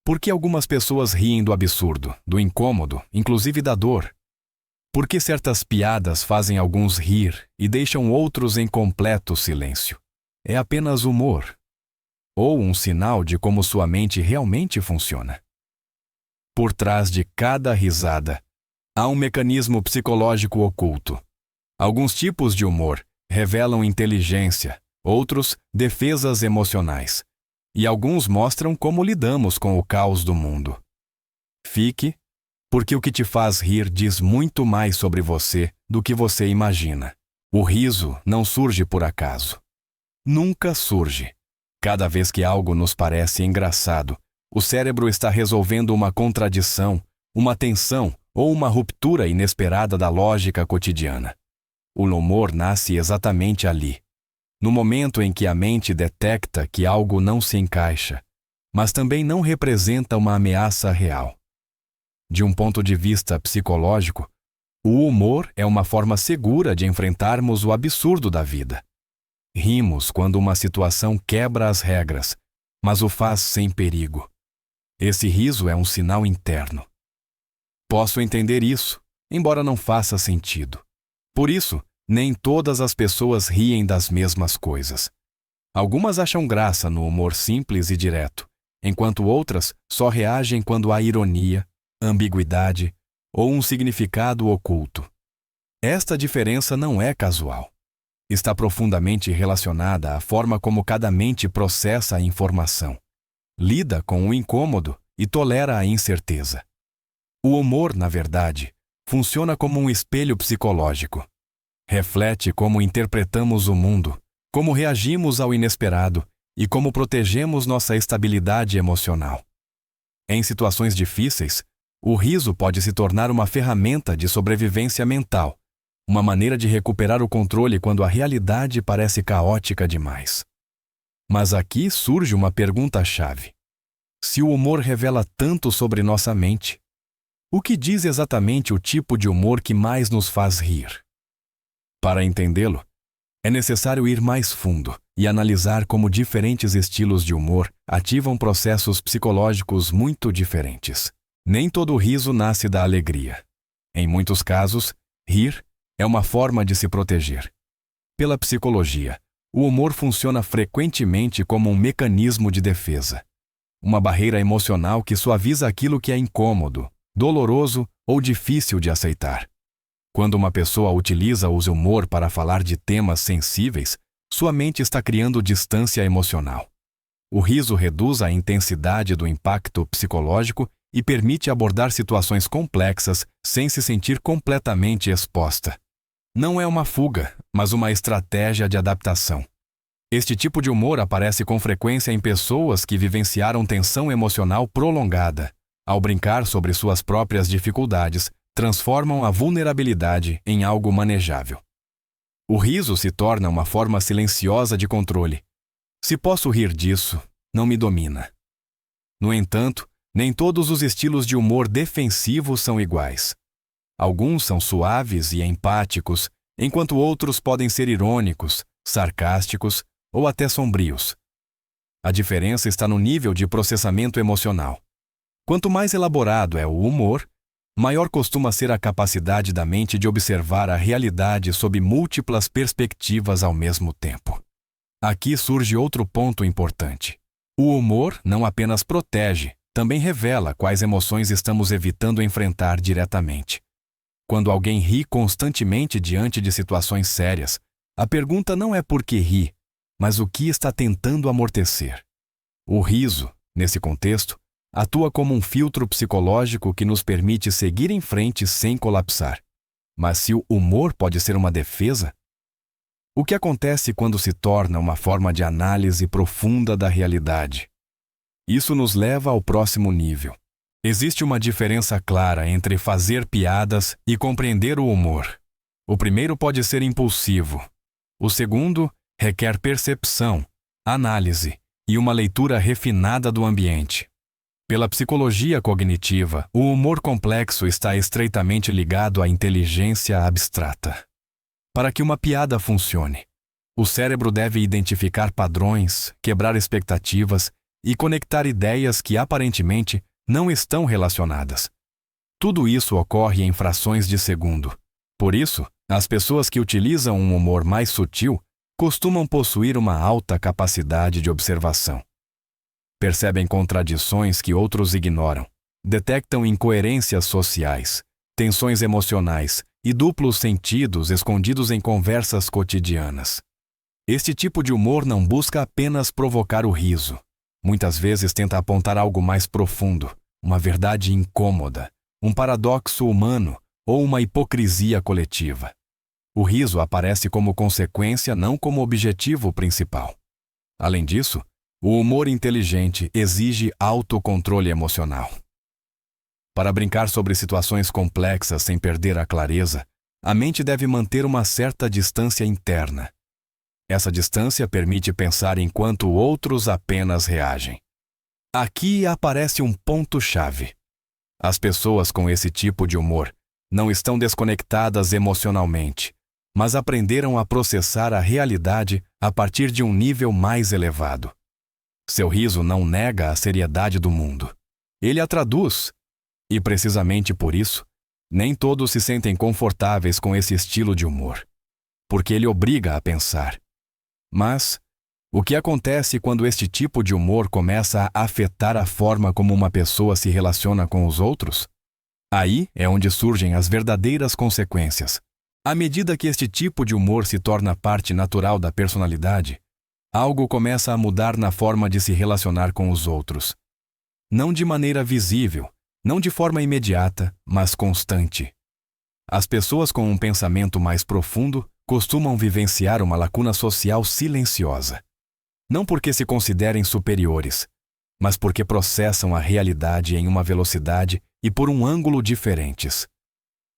Por que algumas pessoas riem do absurdo, do incômodo, inclusive da dor? Por que certas piadas fazem alguns rir e deixam outros em completo silêncio? É apenas humor? Ou um sinal de como sua mente realmente funciona? Por trás de cada risada, há um mecanismo psicológico oculto. Alguns tipos de humor revelam inteligência, outros, defesas emocionais. E alguns mostram como lidamos com o caos do mundo. Fique, porque o que te faz rir diz muito mais sobre você do que você imagina. O riso não surge por acaso. Nunca surge. Cada vez que algo nos parece engraçado, o cérebro está resolvendo uma contradição, uma tensão ou uma ruptura inesperada da lógica cotidiana. O humor nasce exatamente ali, no momento em que a mente detecta que algo não se encaixa, mas também não representa uma ameaça real. De um ponto de vista psicológico, o humor é uma forma segura de enfrentarmos o absurdo da vida. Rimos quando uma situação quebra as regras, mas o faz sem perigo. Esse riso é um sinal interno. Posso entender isso, embora não faça sentido. Por isso, nem todas as pessoas riem das mesmas coisas. Algumas acham graça no humor simples e direto, enquanto outras só reagem quando há ironia, ambiguidade ou um significado oculto. Esta diferença não é casual. Está profundamente relacionada à forma como cada mente processa a informação, lida com o incômodo e tolera a incerteza. O humor, na verdade, funciona como um espelho psicológico. Reflete como interpretamos o mundo, como reagimos ao inesperado e como protegemos nossa estabilidade emocional. Em situações difíceis, o riso pode se tornar uma ferramenta de sobrevivência mental, uma maneira de recuperar o controle quando a realidade parece caótica demais. Mas aqui surge uma pergunta-chave. Se o humor revela tanto sobre nossa mente, o que diz exatamente o tipo de humor que mais nos faz rir? Para entendê-lo, é necessário ir mais fundo e analisar como diferentes estilos de humor ativam processos psicológicos muito diferentes. Nem todo riso nasce da alegria. Em muitos casos, rir é uma forma de se proteger. Pela psicologia, o humor funciona frequentemente como um mecanismo de defesa. Uma barreira emocional que suaviza aquilo que é incômodo, doloroso ou difícil de aceitar. Quando uma pessoa utiliza o humor para falar de temas sensíveis, sua mente está criando distância emocional. O riso reduz a intensidade do impacto psicológico e permite abordar situações complexas sem se sentir completamente exposta. Não é uma fuga, mas uma estratégia de adaptação. Este tipo de humor aparece com frequência em pessoas que vivenciaram tensão emocional prolongada. Ao brincar sobre suas próprias dificuldades, transformam a vulnerabilidade em algo manejável. O riso se torna uma forma silenciosa de controle. Se posso rir disso, não me domina. No entanto, nem todos os estilos de humor defensivo são iguais. Alguns são suaves e empáticos, enquanto outros podem ser irônicos, sarcásticos ou até sombrios. A diferença está no nível de processamento emocional. Quanto mais elaborado é o humor, maior costuma ser a capacidade da mente de observar a realidade sob múltiplas perspectivas ao mesmo tempo. Aqui surge outro ponto importante. O humor não apenas protege, também revela quais emoções estamos evitando enfrentar diretamente. Quando alguém ri constantemente diante de situações sérias, a pergunta não é por que ri, mas o que está tentando amortecer. O riso, nesse contexto, atua como um filtro psicológico que nos permite seguir em frente sem colapsar. Mas se o humor pode ser uma defesa, o que acontece quando se torna uma forma de análise profunda da realidade? Isso nos leva ao próximo nível. Existe uma diferença clara entre fazer piadas e compreender o humor. O primeiro pode ser impulsivo. O segundo requer percepção, análise e uma leitura refinada do ambiente. Pela psicologia cognitiva, o humor complexo está estreitamente ligado à inteligência abstrata. Para que uma piada funcione, o cérebro deve identificar padrões, quebrar expectativas e conectar ideias que aparentemente não estão relacionadas. Tudo isso ocorre em frações de segundo. Por isso, as pessoas que utilizam um humor mais sutil costumam possuir uma alta capacidade de observação. Percebem contradições que outros ignoram, detectam incoerências sociais, tensões emocionais e duplos sentidos escondidos em conversas cotidianas. Este tipo de humor não busca apenas provocar o riso. Muitas vezes tenta apontar algo mais profundo, uma verdade incômoda, um paradoxo humano ou uma hipocrisia coletiva. O riso aparece como consequência, não como objetivo principal. Além disso, o humor inteligente exige autocontrole emocional. Para brincar sobre situações complexas sem perder a clareza, a mente deve manter uma certa distância interna. Essa distância permite pensar enquanto outros apenas reagem. Aqui aparece um ponto-chave. As pessoas com esse tipo de humor não estão desconectadas emocionalmente, mas aprenderam a processar a realidade a partir de um nível mais elevado. Seu riso não nega a seriedade do mundo. Ele a traduz. E precisamente por isso, nem todos se sentem confortáveis com esse estilo de humor, porque ele obriga a pensar. Mas, o que acontece quando este tipo de humor começa a afetar a forma como uma pessoa se relaciona com os outros? Aí é onde surgem as verdadeiras consequências. À medida que este tipo de humor se torna parte natural da personalidade, algo começa a mudar na forma de se relacionar com os outros. Não de maneira visível, não de forma imediata, mas constante. As pessoas com um pensamento mais profundo costumam vivenciar uma lacuna social silenciosa. Não porque se considerem superiores, mas porque processam a realidade em uma velocidade e por um ângulo diferentes.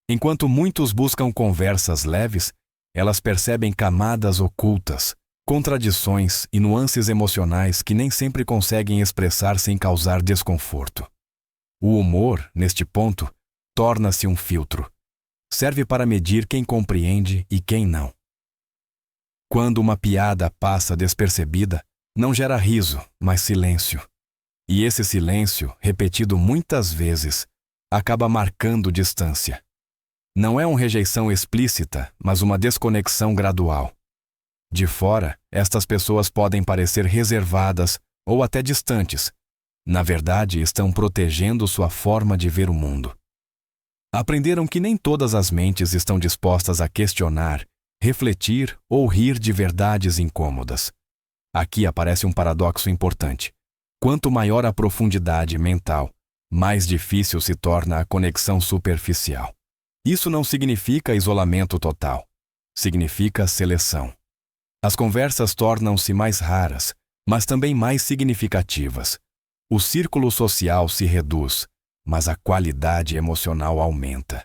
Enquanto muitos buscam conversas leves, elas percebem camadas ocultas, contradições e nuances emocionais que nem sempre conseguem expressar sem causar desconforto. O humor, neste ponto, torna-se um filtro. Serve para medir quem compreende e quem não. Quando uma piada passa despercebida, não gera riso, mas silêncio. E esse silêncio, repetido muitas vezes, acaba marcando distância. Não é uma rejeição explícita, mas uma desconexão gradual. De fora, estas pessoas podem parecer reservadas ou até distantes. Na verdade, estão protegendo sua forma de ver o mundo. Aprenderam que nem todas as mentes estão dispostas a questionar, refletir ou rir de verdades incômodas. Aqui aparece um paradoxo importante. Quanto maior a profundidade mental, mais difícil se torna a conexão superficial. Isso não significa isolamento total. Significa seleção. As conversas tornam-se mais raras, mas também mais significativas. O círculo social se reduz, mas a qualidade emocional aumenta.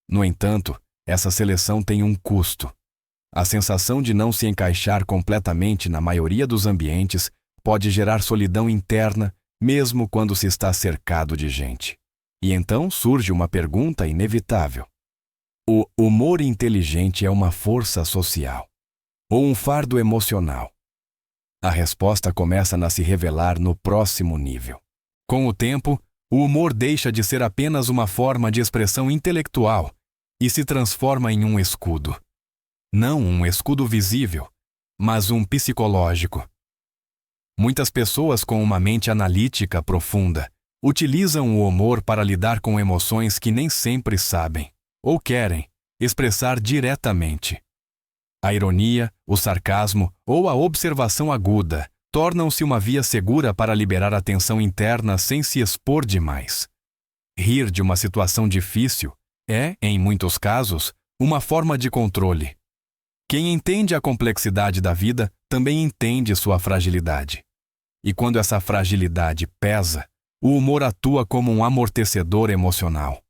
No entanto, essa seleção tem um custo. A sensação de não se encaixar completamente na maioria dos ambientes pode gerar solidão interna, mesmo quando se está cercado de gente. E então surge uma pergunta inevitável. O humor inteligente é uma força social ou um fardo emocional? A resposta começa a se revelar no próximo nível. Com o tempo, o humor deixa de ser apenas uma forma de expressão intelectual e se transforma em um escudo. Não um escudo visível, mas um psicológico. Muitas pessoas com uma mente analítica profunda utilizam o humor para lidar com emoções que nem sempre sabem, ou querem, expressar diretamente. A ironia, o sarcasmo ou a observação aguda tornam-se uma via segura para liberar a tensão interna sem se expor demais. Rir de uma situação difícil é, em muitos casos, uma forma de controle. Quem entende a complexidade da vida também entende sua fragilidade. E quando essa fragilidade pesa, o humor atua como um amortecedor emocional.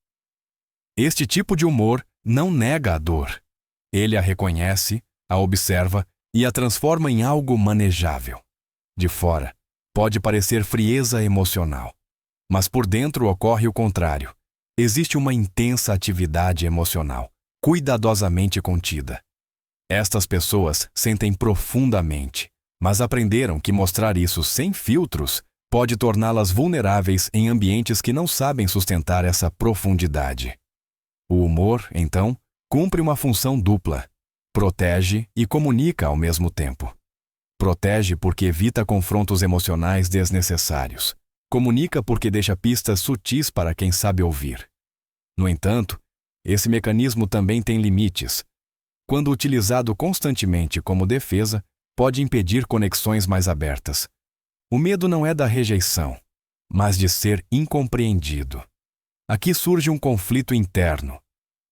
Este tipo de humor não nega a dor. Ele a reconhece, a observa e a transforma em algo manejável. De fora, pode parecer frieza emocional, mas por dentro ocorre o contrário. Existe uma intensa atividade emocional, cuidadosamente contida. Estas pessoas sentem profundamente, mas aprenderam que mostrar isso sem filtros pode torná-las vulneráveis em ambientes que não sabem sustentar essa profundidade. O humor, então, cumpre uma função dupla: protege e comunica ao mesmo tempo. Protege porque evita confrontos emocionais desnecessários. Comunica porque deixa pistas sutis para quem sabe ouvir. No entanto, esse mecanismo também tem limites. Quando utilizado constantemente como defesa, pode impedir conexões mais abertas. O medo não é da rejeição, mas de ser incompreendido. Aqui surge um conflito interno: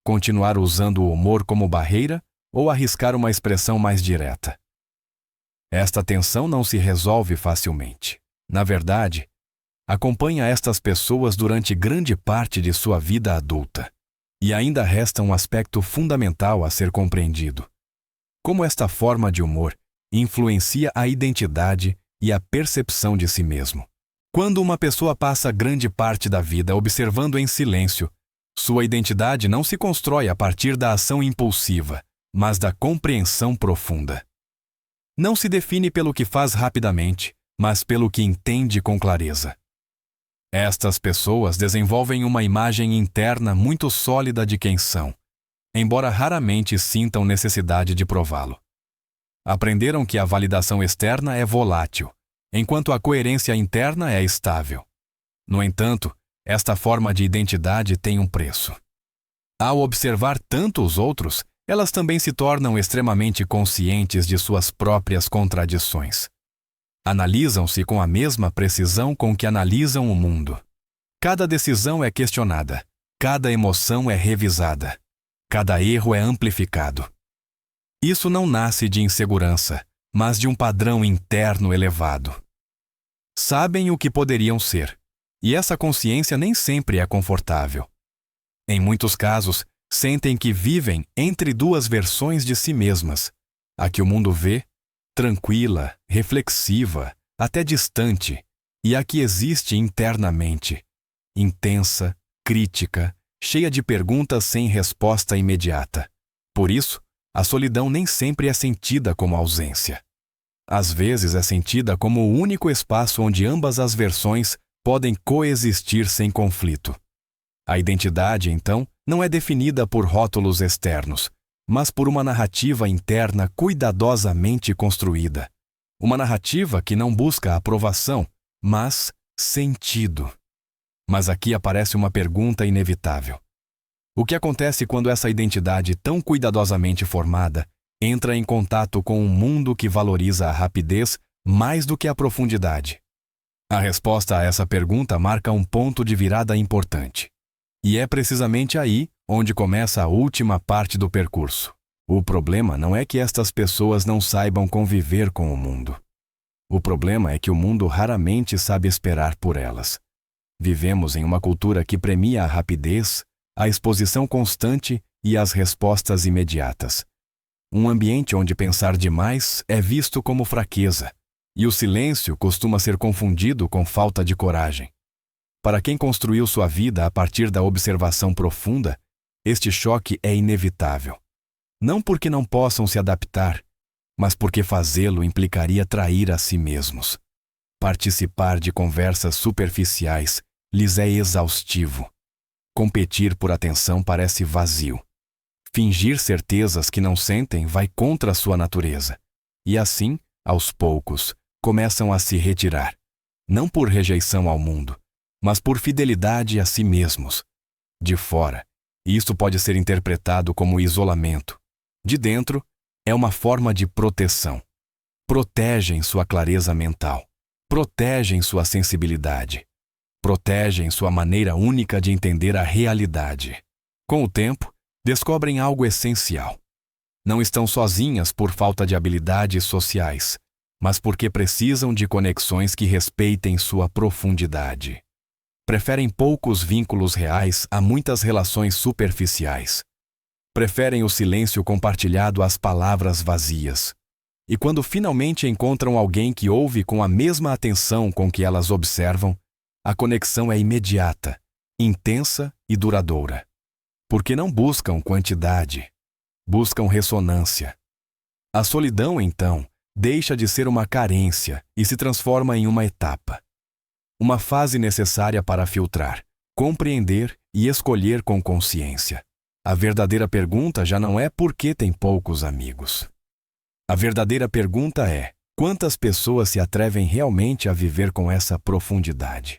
continuar usando o humor como barreira ou arriscar uma expressão mais direta. Esta tensão não se resolve facilmente. Na verdade, acompanha estas pessoas durante grande parte de sua vida adulta. E ainda resta um aspecto fundamental a ser compreendido: como esta forma de humor influencia a identidade e a percepção de si mesmo. Quando uma pessoa passa grande parte da vida observando em silêncio, sua identidade não se constrói a partir da ação impulsiva, mas da compreensão profunda. Não se define pelo que faz rapidamente, mas pelo que entende com clareza. Estas pessoas desenvolvem uma imagem interna muito sólida de quem são, embora raramente sintam necessidade de prová-lo. Aprenderam que a validação externa é volátil, enquanto a coerência interna é estável. No entanto, esta forma de identidade tem um preço. Ao observar tanto os outros, elas também se tornam extremamente conscientes de suas próprias contradições. Analisam-se com a mesma precisão com que analisam o mundo. Cada decisão é questionada, cada emoção é revisada, cada erro é amplificado. Isso não nasce de insegurança, mas de um padrão interno elevado. Sabem o que poderiam ser, e essa consciência nem sempre é confortável. Em muitos casos, sentem que vivem entre duas versões de si mesmas: a que o mundo vê, tranquila, reflexiva, até distante, e a que existe internamente, intensa, crítica, cheia de perguntas sem resposta imediata. Por isso, a solidão nem sempre é sentida como ausência. Às vezes é sentida como o único espaço onde ambas as versões podem coexistir sem conflito. A identidade, então, não é definida por rótulos externos, mas por uma narrativa interna cuidadosamente construída. Uma narrativa que não busca aprovação, mas sentido. Mas aqui aparece uma pergunta inevitável: o que acontece quando essa identidade tão cuidadosamente formada entra em contato com um mundo que valoriza a rapidez mais do que a profundidade? A resposta a essa pergunta marca um ponto de virada importante. E é precisamente aí onde começa a última parte do percurso. O problema não é que estas pessoas não saibam conviver com o mundo. O problema é que o mundo raramente sabe esperar por elas. Vivemos em uma cultura que premia a rapidez, a exposição constante e as respostas imediatas. Um ambiente onde pensar demais é visto como fraqueza, e o silêncio costuma ser confundido com falta de coragem. Para quem construiu sua vida a partir da observação profunda, este choque é inevitável. Não porque não possam se adaptar, mas porque fazê-lo implicaria trair a si mesmos. Participar de conversas superficiais lhes é exaustivo. Competir por atenção parece vazio. Fingir certezas que não sentem vai contra a sua natureza. E assim, aos poucos, começam a se retirar. Não por rejeição ao mundo, mas por fidelidade a si mesmos. De fora, isso pode ser interpretado como isolamento. De dentro, é uma forma de proteção. Protegem sua clareza mental. Protegem sua sensibilidade. Protegem sua maneira única de entender a realidade. Com o tempo, descobrem algo essencial. Não estão sozinhas por falta de habilidades sociais, mas porque precisam de conexões que respeitem sua profundidade. Preferem poucos vínculos reais a muitas relações superficiais. Preferem o silêncio compartilhado às palavras vazias. E quando finalmente encontram alguém que ouve com a mesma atenção com que elas observam, a conexão é imediata, intensa e duradoura. Porque não buscam quantidade, buscam ressonância. A solidão, então, deixa de ser uma carência e se transforma em uma etapa. Uma fase necessária para filtrar, compreender e escolher com consciência. A verdadeira pergunta já não é por que tem poucos amigos. A verdadeira pergunta é: quantas pessoas se atrevem realmente a viver com essa profundidade?